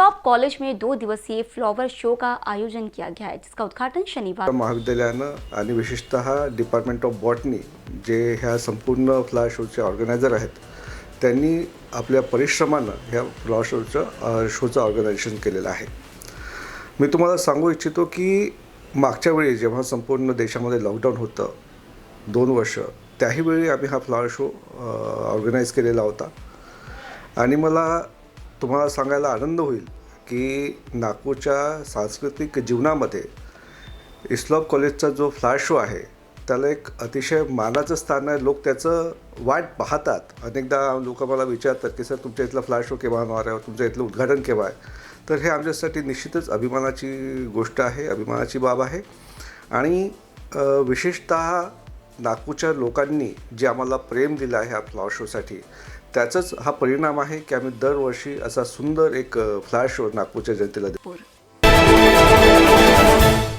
इस्लॉप college में 2 दिवसीय flower show का आयोजन किया गया है, जिसका उद्घाटन शनिवार महाविद्यालयानं आणि विशेषतः डिपार्टमेंट ऑफ बॉटनी जे ह्या संपूर्ण फ्लावर शोचे ऑर्गनायझर आहेत त्यांनी आपल्या परिश्रमानं ह्या फ्लावर शोचं ऑर्गनायझेशन केलेलं आहे। मी तुम्हाला सांगू इच्छितो की मागच्या वेळी जेव्हा संपूर्ण देशामध्ये लॉकडाऊन होतं 2 वर्ष, त्याही वेळी आम्ही हा फ्लावर शो ऑर्गनाईज केलेला होता आणि मला तुम्हाला सांगायला आनंद होईल की नागपूरच्या सांस्कृतिक जीवनामध्ये इस्लॉप कॉलेजचा जो फ्लावर शो आहे त्याला एक अतिशय मानाचं स्थान आहे। लोक त्याचं वाट पाहतात। अनेकदा लोक मला विचारतात की सर तुमच्या इथला फ्लावर शो केव्हा होणार आहे, तुमच्या इथलं उद्घाटन केव्हा आहे। तर हे आमच्यासाठी निश्चितच अभिमानाची गोष्ट आहे, अभिमानाची बाब आहे आणि विशेषतः नागपूरच्या लोकांनी जे आम्हाला प्रेम दिलं आहे ह्या फ्लावर शोसाठी त्याचाच हा परिणाम आहे की आम्ही दरवर्षी असा सुंदर एक फ्लावर शो नागपूरच्या जनतेला देतो।